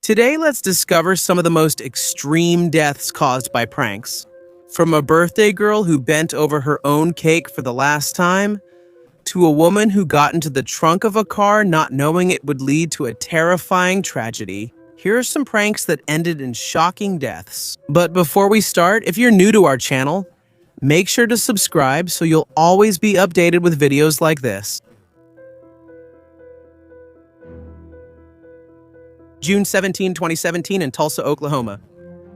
Today, let's discover some of the most extreme deaths caused by pranks. From a birthday girl who bent over her own cake for the last time, to a woman who got into the trunk of a car not knowing it would lead to a terrifying tragedy. Here are some pranks that ended in shocking deaths. But before we start, if you're new to our channel, make sure to subscribe so you'll always be updated with videos like this. June 17, 2017 in Tulsa, Oklahoma.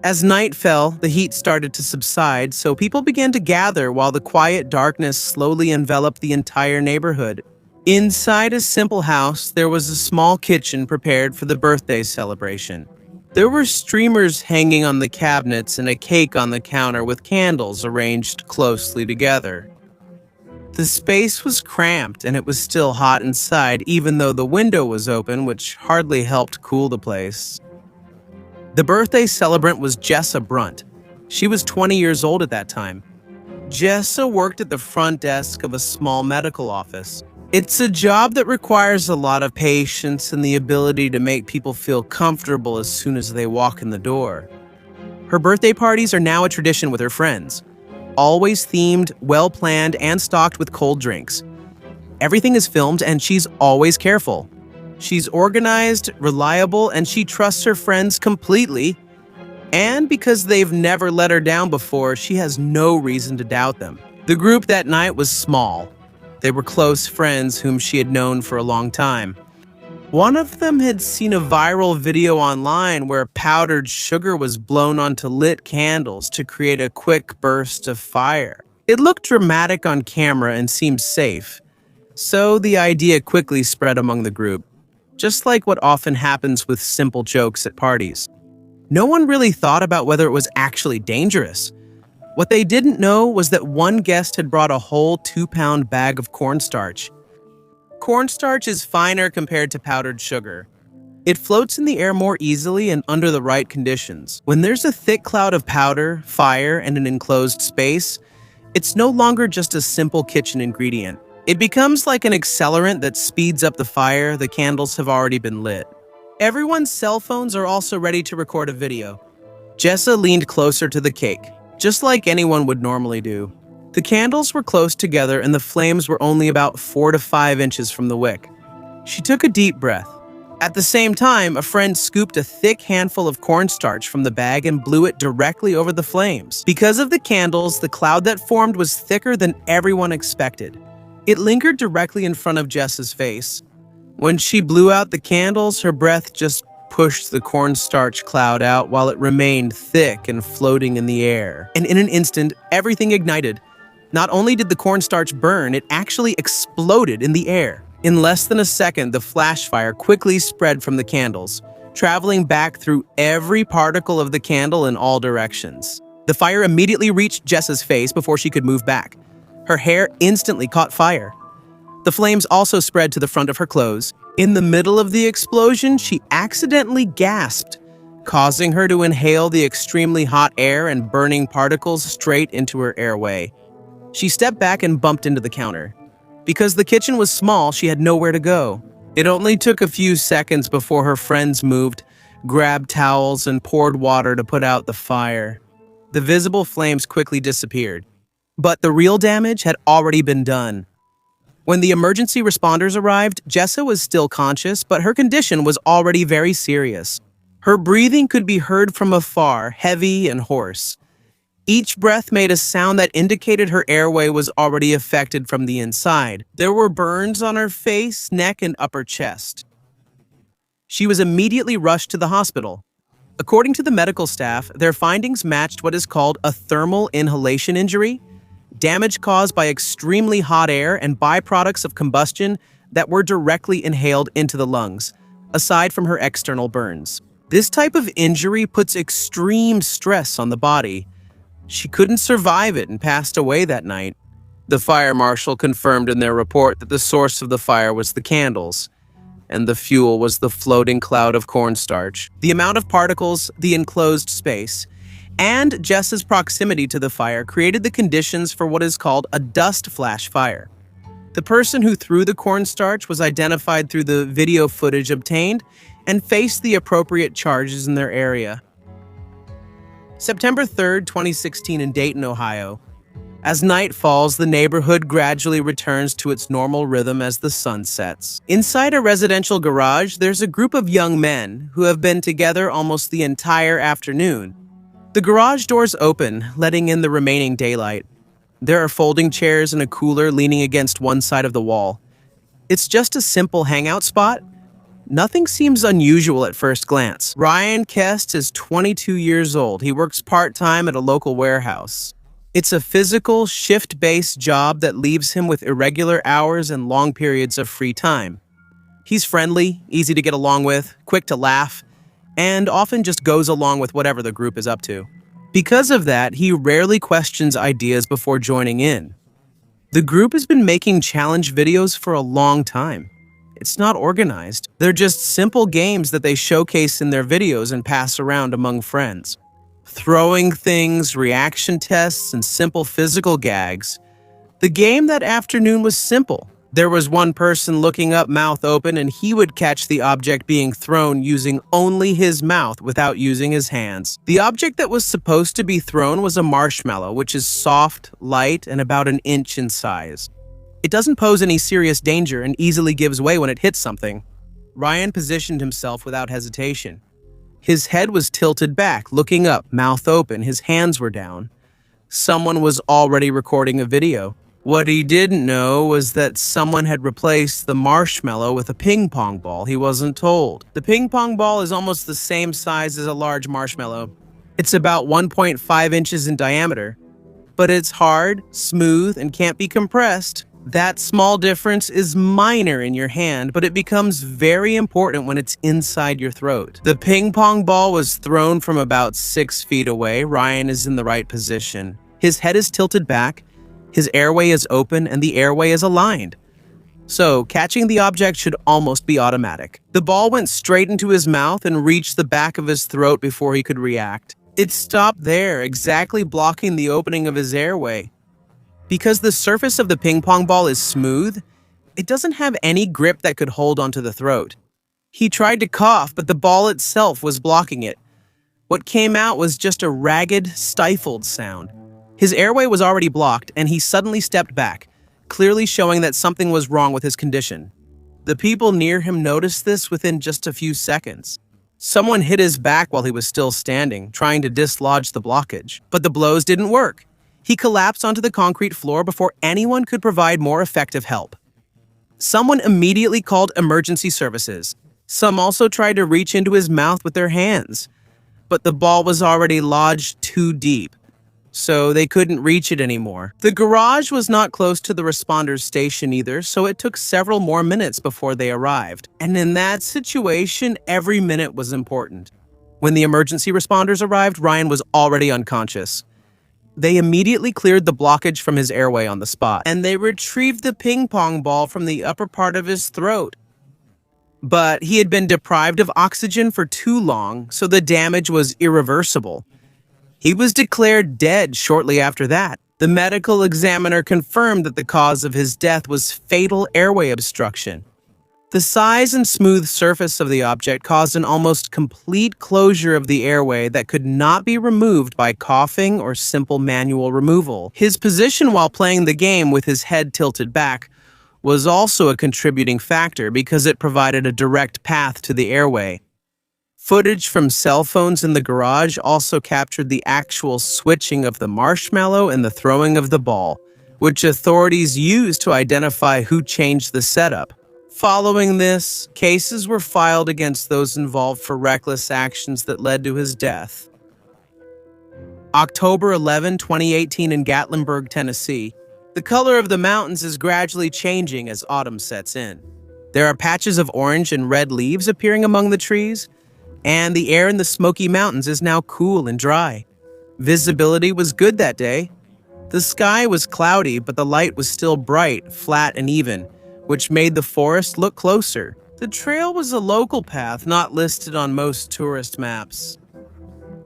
As night fell, the heat started to subside, so people began to gather while the quiet darkness slowly enveloped the entire neighborhood. Inside a simple house, there was a small kitchen prepared for the birthday celebration. There were streamers hanging on the cabinets and a cake on the counter with candles arranged closely together. The space was cramped and it was still hot inside, even though the window was open, which hardly helped cool the place. The birthday celebrant was Jessa Brunt. She was 20 years old at that time. Jessa worked at the front desk of a small medical office. It's a job that requires a lot of patience and the ability to make people feel comfortable as soon as they walk in the door. Her birthday parties are now a tradition with her friends. Always themed, well-planned, and stocked with cold drinks. Everything is filmed and she's always careful. She's organized, reliable, and she trusts her friends completely. And because they've never let her down before, she has no reason to doubt them. The group that night was small. They were close friends whom she had known for a long time. One of them had seen a viral video online where powdered sugar was blown onto lit candles to create a quick burst of fire. It looked dramatic on camera and seemed safe, so the idea quickly spread among the group, just like what often happens with simple jokes at parties. No one really thought about whether it was actually dangerous. What they didn't know was that one guest had brought a whole 2-pound bag of cornstarch. Cornstarch is finer compared to powdered sugar. It floats in the air more easily and under the right conditions. When there's a thick cloud of powder, fire, and an enclosed space, it's no longer just a simple kitchen ingredient. It becomes like an accelerant that speeds up the fire. The candles have already been lit. Everyone's cell phones are also ready to record a video. Jessa leaned closer to the cake, just like anyone would normally do. The candles were close together and the flames were only about 4 to 5 inches from the wick. She took a deep breath. At the same time, a friend scooped a thick handful of cornstarch from the bag and blew it directly over the flames. Because of the candles, the cloud that formed was thicker than everyone expected. It lingered directly in front of Jessa's face. When she blew out the candles, her breath just pushed the cornstarch cloud out while it remained thick and floating in the air. And in an instant, everything ignited. Not only did the cornstarch burn, it actually exploded in the air. In less than a second, the flash fire quickly spread from the candles, traveling back through every particle of the candle in all directions. The fire immediately reached Jessa's face before she could move back. Her hair instantly caught fire. The flames also spread to the front of her clothes. In the middle of the explosion, she accidentally gasped, causing her to inhale the extremely hot air and burning particles straight into her airway. She stepped back and bumped into the counter. Because the kitchen was small, she had nowhere to go. It only took a few seconds before her friends moved, grabbed towels, and poured water to put out the fire. The visible flames quickly disappeared, but the real damage had already been done. When the emergency responders arrived, Jessa was still conscious, but her condition was already very serious. Her breathing could be heard from afar, heavy and hoarse. Each breath made a sound that indicated her airway was already affected from the inside. There were burns on her face, neck, and upper chest. She was immediately rushed to the hospital. According to the medical staff, their findings matched what is called a thermal inhalation injury, damage caused by extremely hot air and byproducts of combustion that were directly inhaled into the lungs, aside from her external burns. This type of injury puts extreme stress on the body. She couldn't survive it and passed away that night. The fire marshal confirmed in their report that the source of the fire was the candles, and the fuel was the floating cloud of cornstarch. The amount of particles, the enclosed space, and Jessa's proximity to the fire created the conditions for what is called a dust flash fire. The person who threw the cornstarch was identified through the video footage obtained and face the appropriate charges in their area. September 3rd, 2016 in Dayton, Ohio. As night falls, the neighborhood gradually returns to its normal rhythm as the sun sets. Inside a residential garage, there's a group of young men who have been together almost the entire afternoon. The garage doors open, letting in the remaining daylight. There are folding chairs and a cooler leaning against one side of the wall. It's just a simple hangout spot. Nothing seems unusual at first glance. Ryan Kest is 22 years old. He works part-time at a local warehouse. It's a physical, shift-based job that leaves him with irregular hours and long periods of free time. He's friendly, easy to get along with, quick to laugh, and often just goes along with whatever the group is up to. Because of that, he rarely questions ideas before joining in. The group has been making challenge videos for a long time. It's not organized. They're just simple games that they showcase in their videos and pass around among friends. Throwing things, reaction tests, and simple physical gags. The game that afternoon was simple. There was one person looking up, mouth open, and he would catch the object being thrown using only his mouth without using his hands. The object that was supposed to be thrown was a marshmallow, which is soft, light, and about an inch in size. It doesn't pose any serious danger and easily gives way when it hits something. Ryan positioned himself without hesitation. His head was tilted back, looking up, mouth open, his hands were down. Someone was already recording a video. What he didn't know was that someone had replaced the marshmallow with a ping pong ball. He wasn't told. The ping pong ball is almost the same size as a large marshmallow. It's about 1.5 inches in diameter, but it's hard, smooth, and can't be compressed. That small difference is minor in your hand, but it becomes very important when it's inside your throat. The ping pong ball was thrown from about 6 feet away. Ryan is in the right position. His head is tilted back, his airway is open, and the airway is aligned. So, catching the object should almost be automatic. The ball went straight into his mouth and reached the back of his throat before he could react. It stopped there, exactly blocking the opening of his airway. Because the surface of the ping pong ball is smooth, it doesn't have any grip that could hold onto the throat. He tried to cough, but the ball itself was blocking it. What came out was just a ragged, stifled sound. His airway was already blocked, and he suddenly stepped back, clearly showing that something was wrong with his condition. The people near him noticed this within just a few seconds. Someone hit his back while he was still standing, trying to dislodge the blockage. But the blows didn't work. He collapsed onto the concrete floor before anyone could provide more effective help. Someone immediately called emergency services. Some also tried to reach into his mouth with their hands, but the ball was already lodged too deep, so they couldn't reach it anymore. The garage was not close to the responders' station either, so it took several more minutes before they arrived. And in that situation, every minute was important. When the emergency responders arrived, Ryan was already unconscious. They immediately cleared the blockage from his airway on the spot, and they retrieved the ping pong ball from the upper part of his throat. But he had been deprived of oxygen for too long, so the damage was irreversible. He was declared dead shortly after that. The medical examiner confirmed that the cause of his death was fatal airway obstruction. The size and smooth surface of the object caused an almost complete closure of the airway that could not be removed by coughing or simple manual removal. His position while playing the game with his head tilted back was also a contributing factor because it provided a direct path to the airway. Footage from cell phones in the garage also captured the actual switching of the marshmallow and the throwing of the ball, which authorities used to identify who changed the setup. Following this, cases were filed against those involved for reckless actions that led to his death. October 11, 2018 in Gatlinburg, Tennessee. The color of the mountains is gradually changing as autumn sets in. There are patches of orange and red leaves appearing among the trees, and the air in the Smoky Mountains is now cool and dry. Visibility was good that day. The sky was cloudy, but the light was still bright, flat, and even, which made the forest look closer. The trail was a local path not listed on most tourist maps.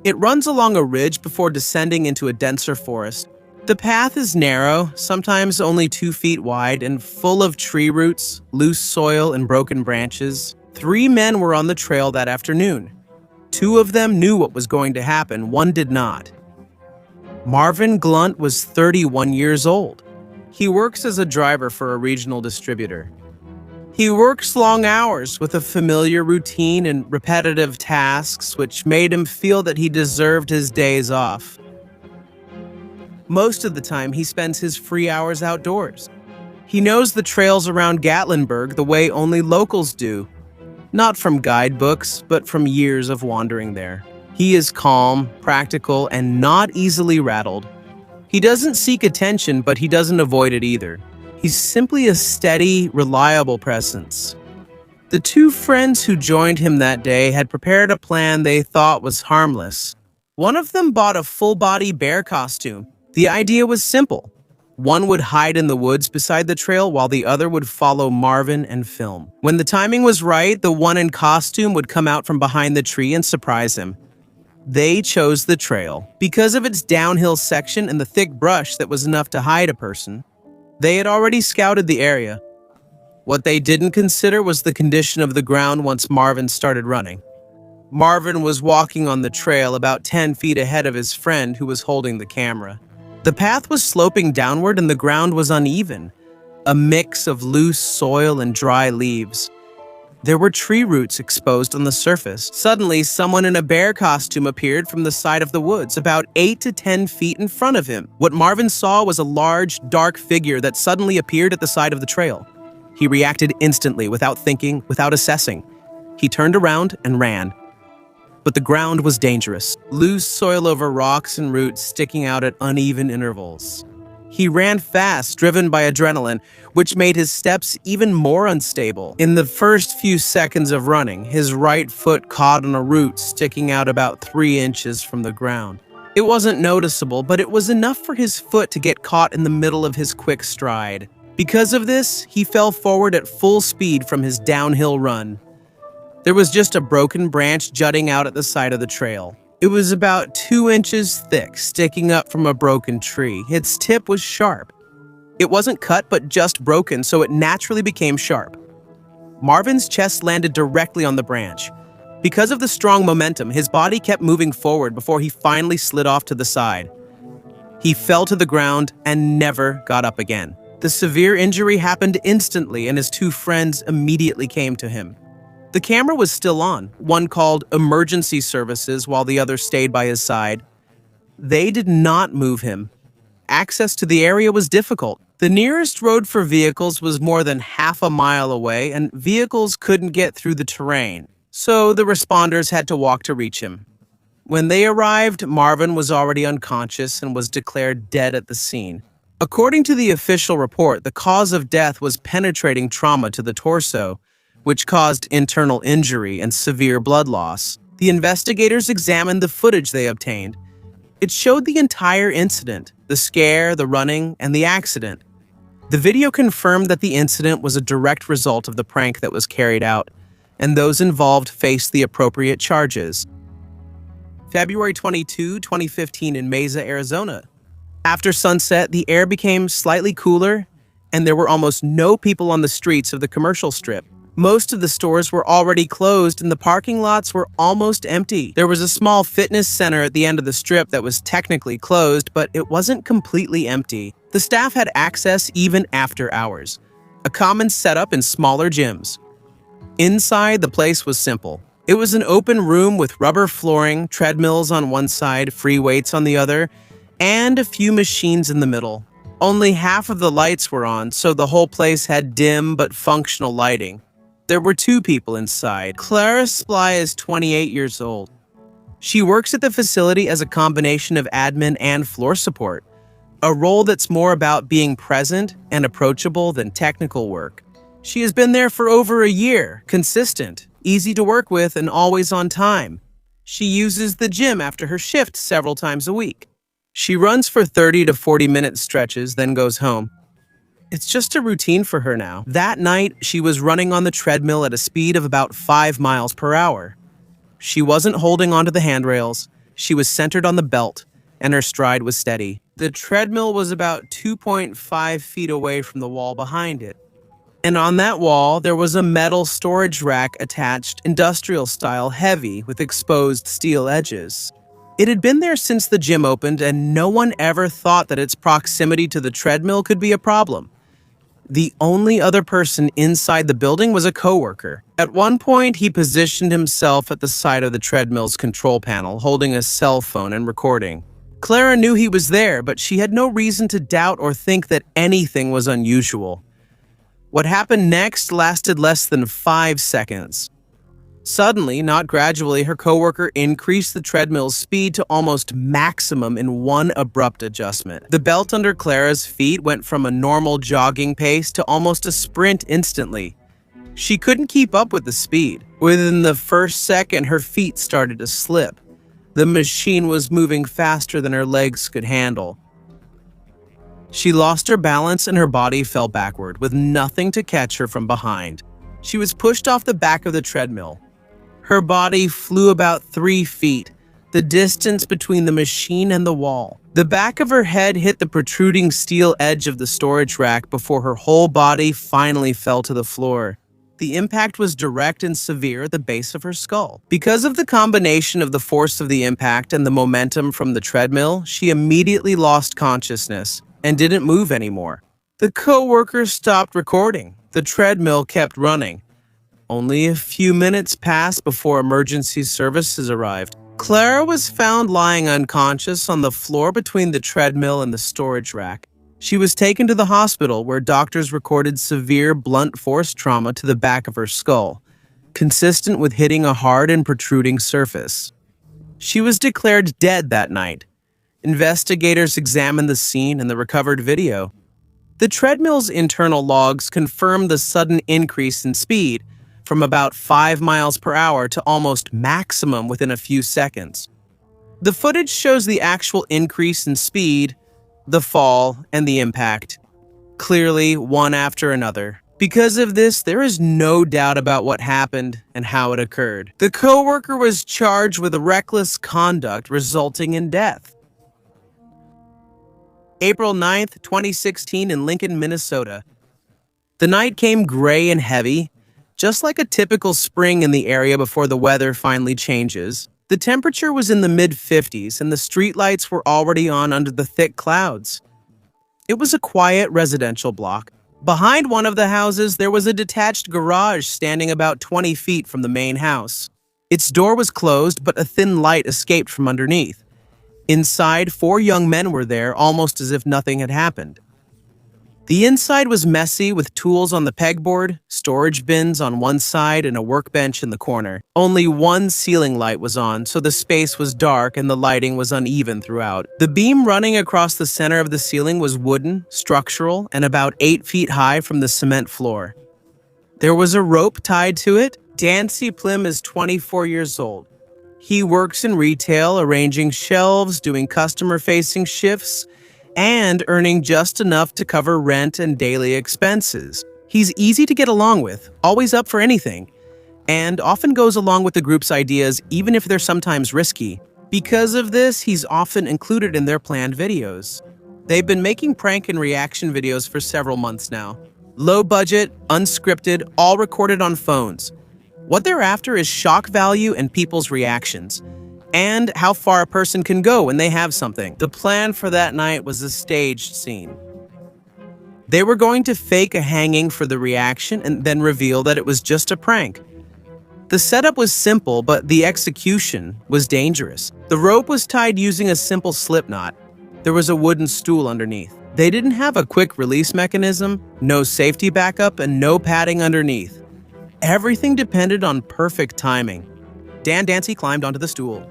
It runs along a ridge before descending into a denser forest. The path is narrow, sometimes only 2 feet wide, and full of tree roots, loose soil, and broken branches. 3 men were on the trail that afternoon. 2 of them knew what was going to happen, one did not. Marvin Glunt was 31 years old. He works as a driver for a regional distributor. He works long hours with a familiar routine and repetitive tasks, which made him feel that he deserved his days off. Most of the time, he spends his free hours outdoors. He knows the trails around Gatlinburg the way only locals do, not from guidebooks, but from years of wandering there. He is calm, practical, and not easily rattled. He doesn't seek attention, but he doesn't avoid it either. He's simply a steady, reliable presence. The 2 friends who joined him that day had prepared a plan they thought was harmless. One of them bought a full-body bear costume. The idea was simple. One would hide in the woods beside the trail while the other would follow Marvin and film. When the timing was right, the one in costume would come out from behind the tree and surprise him. They chose the trail. Because of its downhill section and the thick brush that was enough to hide a person, they had already scouted the area. What they didn't consider was the condition of the ground once Marvin started running. Marvin was walking on the trail about 10 feet ahead of his friend who was holding the camera. The path was sloping downward and the ground was uneven, a mix of loose soil and dry leaves. There were tree roots exposed on the surface. Suddenly, someone in a bear costume appeared from the side of the woods, about 8 to 10 feet in front of him. What Marvin saw was a large, dark figure that suddenly appeared at the side of the trail. He reacted instantly, without thinking, without assessing. He turned around and ran. But the ground was dangerous. Loose soil over rocks and roots sticking out at uneven intervals. He ran fast, driven by adrenaline, which made his steps even more unstable. In the first few seconds of running, his right foot caught on a root sticking out about 3 inches from the ground. It wasn't noticeable, but it was enough for his foot to get caught in the middle of his quick stride. Because of this, he fell forward at full speed from his downhill run. There was just a broken branch jutting out at the side of the trail. It was about 2 inches thick, sticking up from a broken tree. Its tip was sharp. It wasn't cut, but just broken, so it naturally became sharp. Marvin's chest landed directly on the branch. Because of the strong momentum, his body kept moving forward before he finally slid off to the side. He fell to the ground and never got up again. The severe injury happened instantly, and his 2 friends immediately came to him. The camera was still on. One called emergency services while the other stayed by his side. They did not move him. Access to the area was difficult. The nearest road for vehicles was more than half a mile away, and vehicles couldn't get through the terrain, so the responders had to walk to reach him. When they arrived, Marvin was already unconscious and was declared dead at the scene. According to the official report, the cause of death was penetrating trauma to the torso, which caused internal injury and severe blood loss. The investigators examined the footage they obtained. It showed the entire incident, the scare, the running, and the accident. The video confirmed that the incident was a direct result of the prank that was carried out, and those involved faced the appropriate charges. February 22, 2015 in Mesa, Arizona. After sunset, the air became slightly cooler, and there were almost no people on the streets of the commercial strip. Most of the stores were already closed and the parking lots were almost empty. There was a small fitness center at the end of the strip that was technically closed, but it wasn't completely empty. The staff had access even after hours, a common setup in smaller gyms. Inside, the place was simple. It was an open room with rubber flooring, treadmills on one side, free weights on the other, and a few machines in the middle. Only half of the lights were on, so the whole place had dim but functional lighting. There were 2 people inside. Clara Sply is 28 years old. She works at the facility as a combination of admin and floor support, a role that's more about being present and approachable than technical work. She has been there for over a year, consistent, easy to work with, and always on time. She uses the gym after her shift several times a week. She runs for 30 to 40-minute stretches, then goes home. It's just a routine for her now. That night, she was running on the treadmill at a speed of about 5 miles per hour. She wasn't holding onto the handrails. She was centered on the belt, and her stride was steady. The treadmill was about 2.5 feet away from the wall behind it. And on that wall, there was a metal storage rack attached, industrial style, heavy, with exposed steel edges. It had been there since the gym opened, and no one ever thought that its proximity to the treadmill could be a problem. The only other person inside the building was a coworker. At one point, he positioned himself at the side of the treadmill's control panel, holding a cell phone and recording. Clara knew he was there, but she had no reason to doubt or think that anything was unusual. What happened next lasted less than 5 seconds. Suddenly, not gradually, her coworker increased the treadmill's speed to almost maximum in one abrupt adjustment. The belt under Clara's feet went from a normal jogging pace to almost a sprint instantly. She couldn't keep up with the speed. Within the first second, her feet started to slip. The machine was moving faster than her legs could handle. She lost her balance and her body fell backward, with nothing to catch her from behind. She was pushed off the back of the treadmill. Her body flew about 3 feet, the distance between the machine and the wall. The back of her head hit the protruding steel edge of the storage rack before her whole body finally fell to the floor. The impact was direct and severe at the base of her skull. Because of the combination of the force of the impact and the momentum from the treadmill, she immediately lost consciousness and didn't move anymore. The coworker stopped recording. The treadmill kept running. Only a few minutes passed before emergency services arrived. Clara was found lying unconscious on the floor between the treadmill and the storage rack. She was taken to the hospital where doctors recorded severe blunt force trauma to the back of her skull, consistent with hitting a hard and protruding surface. She was declared dead that night. Investigators examined the scene and the recovered video. The treadmill's internal logs confirmed the sudden increase in speed from about 5 miles per hour to almost maximum within a few seconds. The footage shows the actual increase in speed, the fall, and the impact, clearly one after another. Because of this, there is no doubt about what happened and how it occurred. The coworker was charged with reckless conduct resulting in death. April 9th, 2016 in Lincoln, Minnesota. The night came gray and heavy, just like a typical spring in the area before the weather finally changes. The temperature was in the mid-50s and the streetlights were already on under the thick clouds. It was a quiet residential block. Behind one of the houses, there was a detached garage standing about 20 feet from the main house. Its door was closed, but a thin light escaped from underneath. Inside, 4 young men were there, almost as if nothing had happened. The inside was messy with tools on the pegboard, storage bins on one side, and a workbench in the corner. Only one ceiling light was on, so the space was dark and the lighting was uneven throughout. The beam running across the center of the ceiling was wooden, structural, and about 8 feet high from the cement floor. There was a rope tied to it. Dancy Plim is 24 years old. He works in retail, arranging shelves, doing customer-facing shifts, and earning just enough to cover rent and daily expenses. He's easy to get along with, always up for anything, and often goes along with the group's ideas even if they're sometimes risky. Because of this, he's often included in their planned videos. They've been making prank and reaction videos for several months now. Low budget, unscripted, all recorded on phones. What they're after is shock value and people's reactions, and how far a person can go when they have something. The plan for that night was a staged scene. They were going to fake a hanging for the reaction and then reveal that it was just a prank. The setup was simple, but the execution was dangerous. The rope was tied using a simple slip knot. There was a wooden stool underneath. They didn't have a quick release mechanism, no safety backup, and no padding underneath. Everything depended on perfect timing. Dancy climbed onto the stool.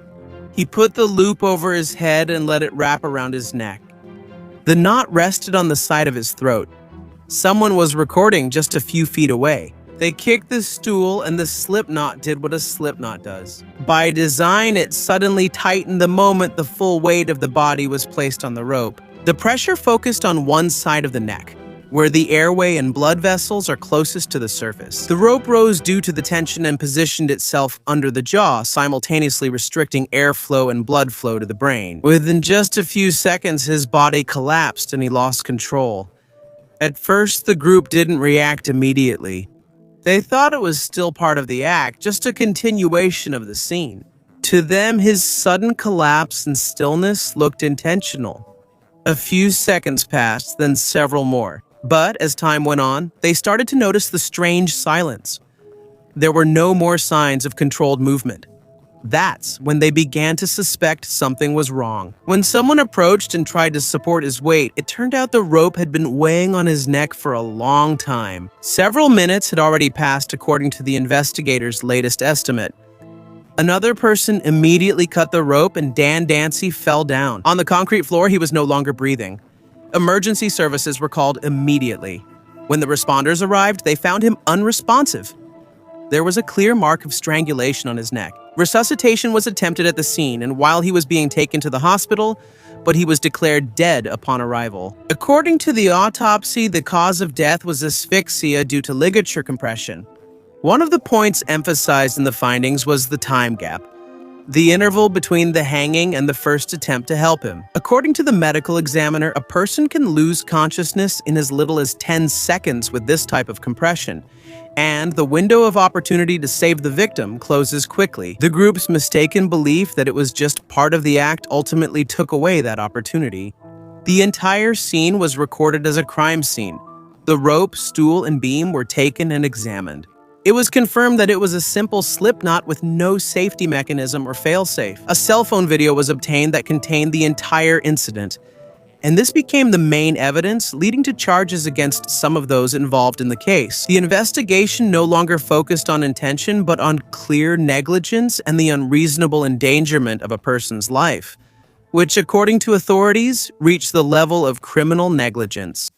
He put the loop over his head and let it wrap around his neck. The knot rested on the side of his throat. Someone was recording just a few feet away. They kicked the stool and the slip knot did what a slip knot does. By design, it suddenly tightened the moment the full weight of the body was placed on the rope. The pressure focused on one side of the neck, where the airway and blood vessels are closest to the surface. The rope rose due to the tension and positioned itself under the jaw, simultaneously restricting airflow and blood flow to the brain. Within just a few seconds, his body collapsed and he lost control. At first, the group didn't react immediately. They thought it was still part of the act, just a continuation of the scene. To them, his sudden collapse and stillness looked intentional. A few seconds passed, then several more. But as time went on, they started to notice the strange silence. There were no more signs of controlled movement. That's when they began to suspect something was wrong. When someone approached and tried to support his weight, it turned out the rope had been weighing on his neck for a long time. Several minutes had already passed according to the investigators' latest estimate. Another person immediately cut the rope and Dan Dancy fell down. On the concrete floor, he was no longer breathing. Emergency services were called immediately. When the responders arrived, they found him unresponsive. There was a clear mark of strangulation on his neck. Resuscitation was attempted at the scene and while he was being taken to the hospital, but he was declared dead upon arrival. According to the autopsy, the cause of death was asphyxia due to ligature compression. One of the points emphasized in the findings was the time gap, the interval between the hanging and the first attempt to help him. According to the medical examiner, a person can lose consciousness in as little as 10 seconds with this type of compression, and the window of opportunity to save the victim closes quickly. The group's mistaken belief that it was just part of the act ultimately took away that opportunity. The entire scene was recorded as a crime scene. The rope, stool, and beam were taken and examined. It was confirmed that it was a simple slip knot with no safety mechanism or failsafe. A cell phone video was obtained that contained the entire incident, and this became the main evidence, leading to charges against some of those involved in the case. The investigation no longer focused on intention, but on clear negligence and the unreasonable endangerment of a person's life, which, according to authorities, reached the level of criminal negligence.